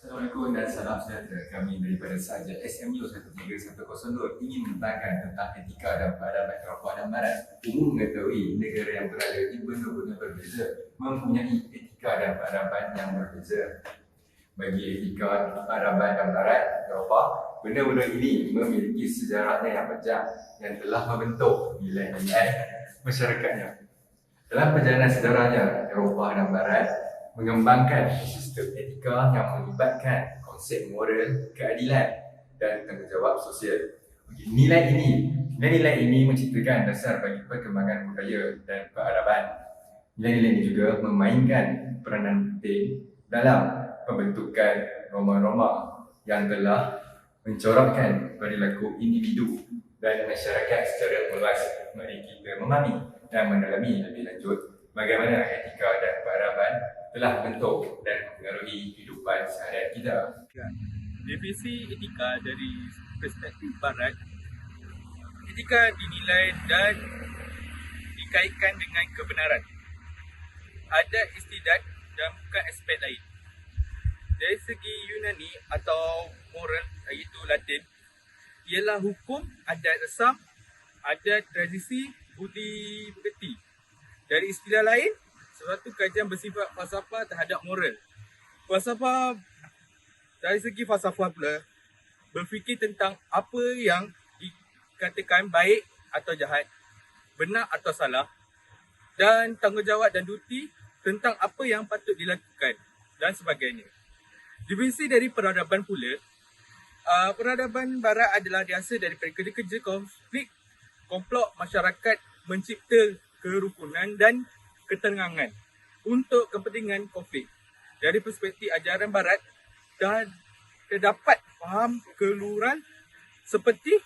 Assalamualaikum dan salam sejahtera. Kami daripada Saja SMU 13102 ingin membentangkan tentang etika dan peradaban Eropah dan Barat. Umum mengetahui negara yang berada di benua-benua berbeza mempunyai etika dan peradaban yang berbeza. Bagi etika, peradaban dan Barat Eropah, benda-benda ini memiliki sejarahnya yang panjang yang telah membentuk nilai-nilai masyarakatnya. Dalam perjalanan sejarahnya, Eropah dan Barat mengembangkan sistem etika yang melibatkan konsep moral, keadilan dan tanggungjawab sosial. Nilai-nilai ini menciptakan dasar bagi perkembangan budaya dan peradaban. Nilai-nilai ini juga memainkan peranan penting dalam pembentukan norma-norma yang telah mencorakkan perilaku individu dan masyarakat secara luas. Mari kita memahami dan mendalami lebih lanjut bagaimana etika dan peradaban telah bentuk dan mempengaruhi kehidupan seharian kita. Definisi etika dari perspektif Barat, etika dinilai dan dikaitkan dengan kebenaran, adat istiadat dan bukan aspek lain. Dari segi Yunani atau moral, iaitu Latin, ialah hukum, adat resam, adat tradisi, budi pekerti. Dari istilah lain, suatu kajian bersifat falsafah terhadap moral. Falsafah dari segi falsafah pula berfikir tentang apa yang dikatakan baik atau jahat, benar atau salah, dan tanggungjawab dan duti tentang apa yang patut dilakukan dan sebagainya. Definisi dari peradaban pula, peradaban Barat adalah diasal daripada kerja-kerja konflik komplot masyarakat mencipta kerukunan dan ketenangan untuk kepentingan konflik. Dari perspektif ajaran Barat, terdapat faham keluhuran seperti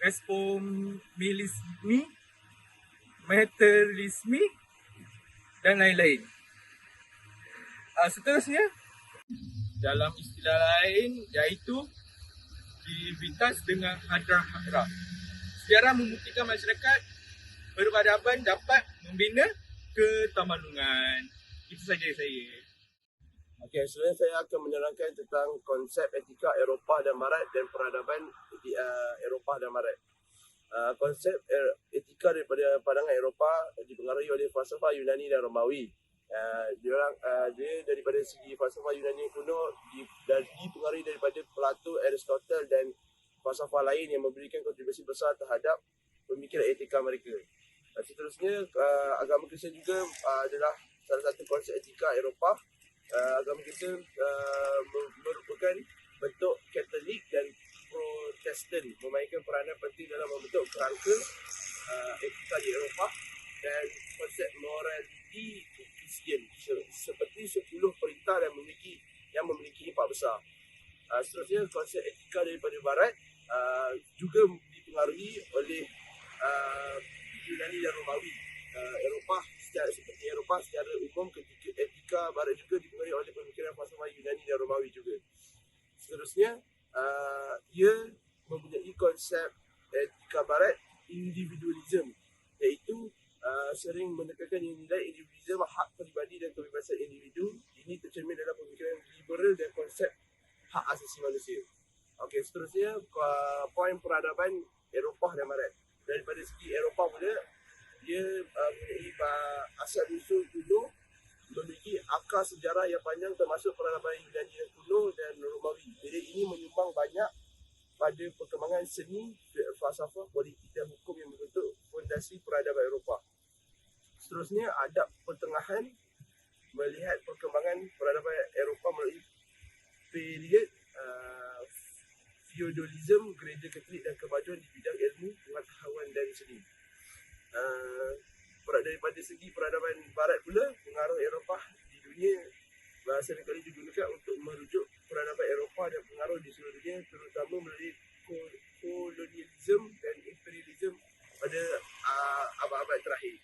responsibilisme, materialisme dan lain-lain. Seterusnya, dalam istilah lain iaitu civitas dengan hadra. Sejarah membuktikan masyarakat berperadaban dapat membina ketamadungan. Itu saja saya. Okey, sebenarnya saya akan menerangkan tentang konsep etika Eropah dan Barat dan peradaban Eropah dan Barat. Konsep etika daripada pandangan Eropah dipengaruhi oleh falsafah Yunani dan Romawi. Dia daripada segi falsafah Yunani kuno dipengaruhi daripada Plato, Aristotle dan falsafah lain yang memberikan kontribusi besar terhadap pemikiran etika mereka. Seterusnya, agama Kristian juga adalah salah satu konsep etika Eropah. Agama Kristian merupakan bentuk Katolik dan Protestan, memainkan peranan penting dalam membentuk kerangka etika di Eropah dan konsep morality Kristian seperti 10 perintah yang memiliki 4 besar. Seterusnya, konsep etika daripada Barat juga dipengaruhi oleh Yunani dan Romawi. Eropah secara umum, ketika etika Barat juga dipengaruhi oleh pemikiran falsafah Yunani dan Romawi juga. Seterusnya, ia mempunyai konsep etika Barat individualism, iaitu sering menekankan nilai individualisme, hak peribadi dan kebebasan individu. Ini tercermin dalam pemikiran liberal dan konsep hak asasi manusia. Okey, seterusnya poin peradaban Eropah dan Barat. Daripada segi Eropah pula, dia mempunyai asal-usul kuno, memiliki akar sejarah yang panjang termasuk peradaban Yunani yang kuno dan Romawi. Jadi ini menyumbang banyak pada perkembangan seni, falsafah, politik dan hukum yang membentuk fondasi peradaban Eropah. Seterusnya, adab pertengahan melihat perkembangan peradaban Eropah melalui period feudalism, gereja Katolik dan kemajuan di bidang ilmu, pengetahuan dan seni. Daripada segi peradaban Barat pula, pengaruh Eropah di dunia seringkali digunakan untuk merujuk peradaban Eropah dan pengaruh di seluruh dunia, terutama melalui kolonialisme dan imperialisme pada abad-abad terakhir.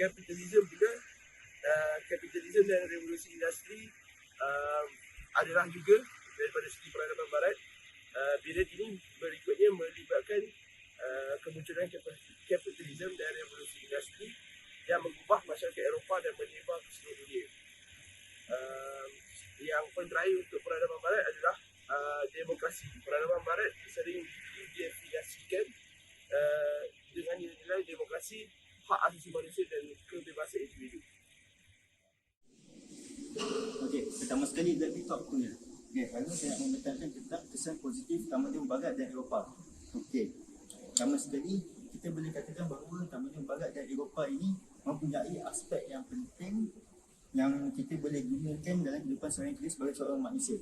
Kapitalisme juga, kapitalisme dan revolusi industri adalah juga daripada segi peradaban Barat. Period ini berikutnya melibatkan kemunculan kapitalisme dan revolusi industri yang mengubah masyarakat Eropah dan menyebar ke seluruh dunia. yang poin terakhir untuk peradaban barat adalah demokrasi. Peradaban barat sering didefinisikan dengan nilai-nilai demokrasi, hak asasi manusia dan kebebasan individu. Okey, pertama sekali let me talk clear. Okey, lalu saya nak membentangkan tentang kesan positif tamadun barat dan Eropah. Okey, pertama sekali kita boleh katakan bahawa tamadun barat dan Eropah ini mempunyai aspek yang penting yang kita boleh gunakan dalam kehidupan sehari kita sebagai seorang manusia.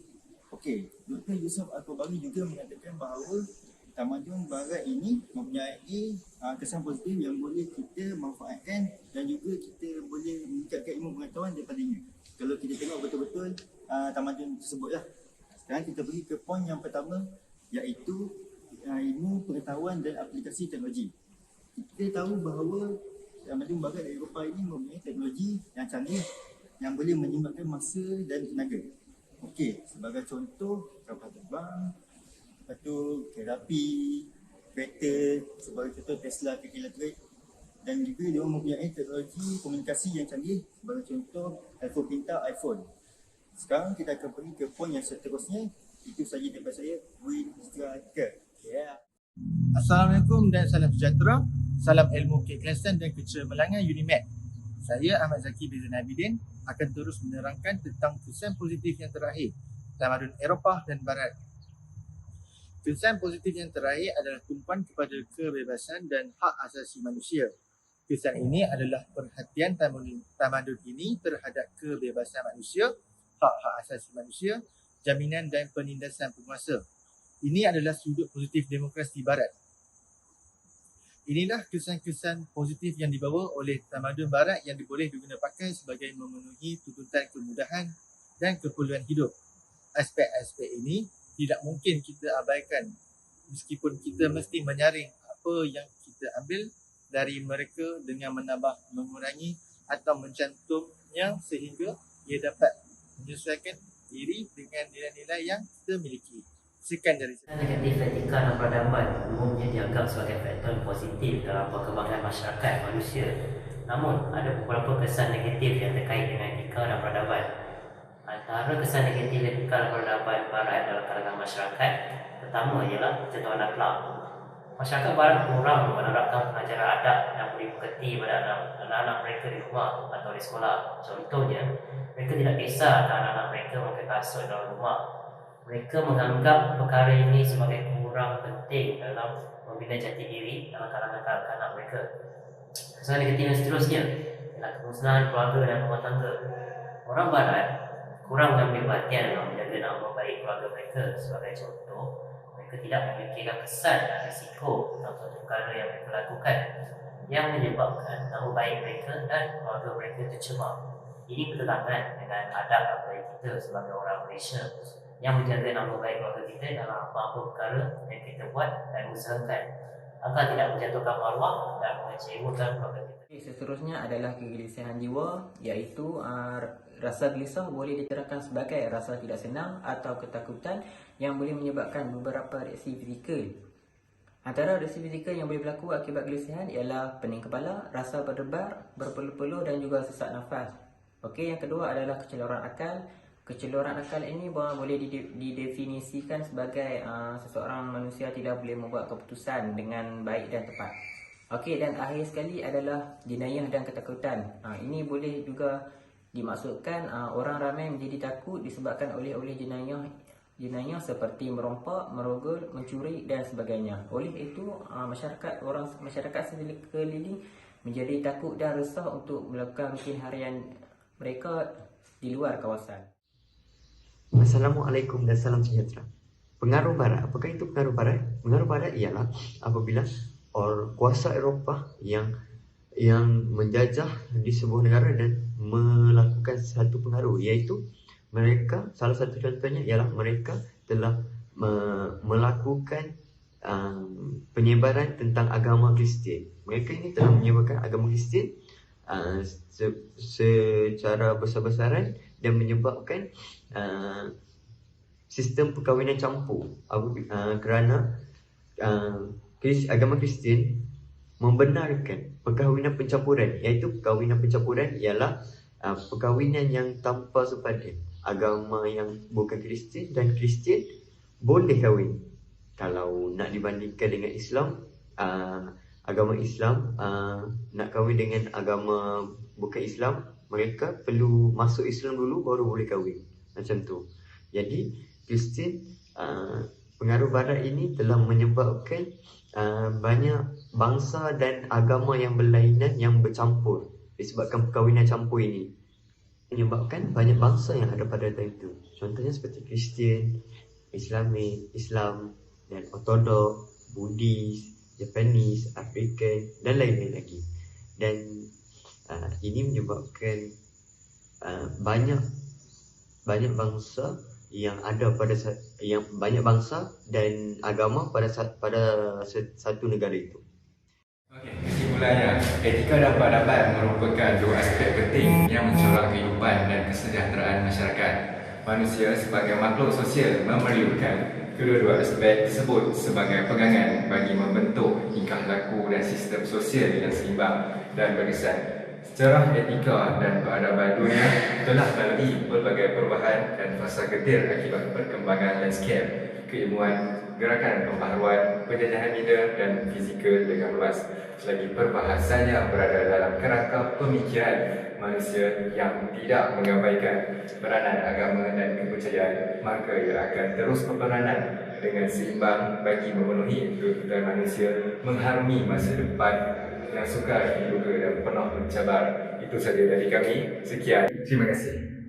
Okey, Dr. Yusof Al-Kabari juga mengatakan bahawa tamadun barat ini mempunyai kesan positif yang boleh kita manfaatkan dan juga kita boleh meningkatkan ilmu pengetahuan daripadanya. Kalau kita tengok betul-betul tamadun tersebut lah. Sekarang kita pergi ke poin yang pertama, iaitu ilmu pengetahuan dan aplikasi teknologi. Kita tahu bahawa tamadun barat dan Eropah ini mempunyai teknologi yang canggih yang boleh menyeimbangkan masa dan tenaga. Okey, sebagai contoh kapal terbang, lepas tu terapi, kereta, sebagai contoh Tesla kereta elektrik, dan juga dia mempunyai teknologi komunikasi yang canggih, sebagai contoh iPhone pintar, iPhone. Sekarang kita akan pergi ke poin yang seterusnya. Itu sahaja daripada saya. Win Strike. Yeah. Assalamualaikum dan salam sejahtera. Salam ilmu keikhlasan dan kecemerlangan UNIMED. Saya Ahmad Zaki bin Zain Abidin akan terus menerangkan tentang kesan positif yang terakhir tamadun Eropah dan Barat. Kesan positif yang terakhir adalah tumpuan kepada kebebasan dan hak asasi manusia. Kesan ini adalah perhatian tamadun ini terhadap kebebasan manusia, hak-hak asasi manusia, jaminan dan penindasan penguasa. Ini adalah sudut positif demokrasi Barat. Inilah kesan-kesan positif yang dibawa oleh tamadun Barat yang boleh diguna pakai sebagai memenuhi tuntutan kemudahan dan keperluan hidup. Aspek-aspek ini tidak mungkin kita abaikan meskipun kita mesti menyaring apa yang kita ambil dari mereka dengan menambah, mengurangi atau mencantumnya sehingga ia dapat menyesuaikan diri dengan nilai-nilai yang kita miliki. Sekian dari saya. Negatif etika dan peradaban umumnya dianggap sebagai faktor positif dalam perkembangan masyarakat manusia. Namun, ada beberapa kesan negatif yang terkait dengan etika dan peradaban. Antara kesan negatif etika dan peradaban Barat dalam kalangan masyarakat, pertama ialah ketentuan akhlak. Masyarakat Barat kurang menerapkan pengajaran adab yang boleh mengerti pada anak-anak mereka di rumah atau di sekolah. Contohnya, mereka tidak kisah anak-anak mereka memakai kasut dalam rumah. Mereka menganggap perkara ini sebagai kurang penting dalam membina jati diri dalam kalangan kanak-kanak mereka. Kesan negatif yang seterusnya ialah kemusnahan keluarga dan rumah tangga. Orang Barat kurang mengambil perhatian dalam menjaga nama baik keluarga mereka. Sebagai contoh, mereka tidak memikirkan kesan dan risiko tentang suatu perkara yang mereka lakukan yang menyebabkan nama baik mereka dan keluarga mereka tercemar. Ini bertentangan dengan adab dan budaya kita sebagai orang Malaysia yang menjaga nama baik keluarga kita dalam apa-apa perkara yang kita buat dan usahakan agar tidak menjatuhkan maruah dan mengecewakan keluarga kita. Seterusnya adalah kegelisahan jiwa, iaitu rasa gelisah boleh diterangkan sebagai rasa tidak senang atau ketakutan yang boleh menyebabkan beberapa reaksi fizikal. Antara reaksi fizikal yang boleh berlaku akibat kegelisahan ialah pening kepala, rasa berdebar, berpeluh-peluh dan juga sesak nafas. Okey, yang kedua adalah keceluran akal. Keceluran akal ini boleh didefinisikan sebagai seseorang manusia tidak boleh membuat keputusan dengan baik dan tepat. Okey, dan akhir sekali adalah jenayah dan ketakutan. Ini boleh juga dimaksudkan orang ramai menjadi takut disebabkan oleh jenayah seperti merompak, merogol, mencuri dan sebagainya. Oleh itu, masyarakat sekeliling menjadi takut dan resah untuk melakukan rutin harian mereka di luar kawasan. Assalamualaikum dan salam sejahtera. Pengaruh Barat, apakah itu pengaruh Barat? Pengaruh Barat ialah apabila kuasa Eropah yang menjajah di sebuah negara dan melakukan satu pengaruh, iaitu mereka, salah satu contohnya ialah mereka telah melakukan penyebaran tentang agama Kristian. Mereka ini telah menyebarkan agama Kristian secara besar-besaran dan menyebabkan sistem perkahwinan campur kerana agama Kristian membenarkan perkahwinan pencampuran, iaitu perkahwinan pencampuran ialah perkahwinan yang tanpa sepadan. agama yang bukan Kristian dan Kristian boleh kahwin. Kalau nak dibandingkan dengan Islam, agama Islam nak kahwin dengan agama bukan Islam, mereka perlu masuk Islam dulu baru boleh kahwin. Macam tu. Jadi Kristian, pengaruh barat ini telah menyebabkan banyak bangsa dan agama yang berlainan yang bercampur. Disebabkan perkahwinan campur ini menyebabkan banyak bangsa yang ada pada time itu. Contohnya seperti Kristian, Islam dan Ortodok, Buddhis, Japanese, African dan lain-lain lagi. Dan ini menyebabkan banyak bangsa yang ada banyak bangsa dan agama pada satu negara itu. Okey, kesimpulannya, etika dan peradaban merupakan dua aspek penting yang mencorang kehidupan dan kesejahteraan masyarakat. Manusia sebagai makhluk sosial memerlukan kedua-dua aspek tersebut sebagai pegangan bagi membentuk tingkah laku dan sistem sosial yang seimbang dan berkesan. Sejarah etika dan peradaban dunia telah melalui pelbagai perubahan dan fasa getir akibat perkembangan landscape, keilmuan, gerakan pembaharuan, penjajahan media dan fizikal dengan luas. Selagi perbahasannya berada dalam kerangka pemikiran manusia yang tidak mengabaikan peranan agama dan kepercayaan, maka ia akan terus berperanan dengan seimbang bagi memenuhi tuntutan manusia mengharungi masa depan yang sukar, diduga dan penuh mencabar. Itu saja dari kami. Sekian. Terima kasih.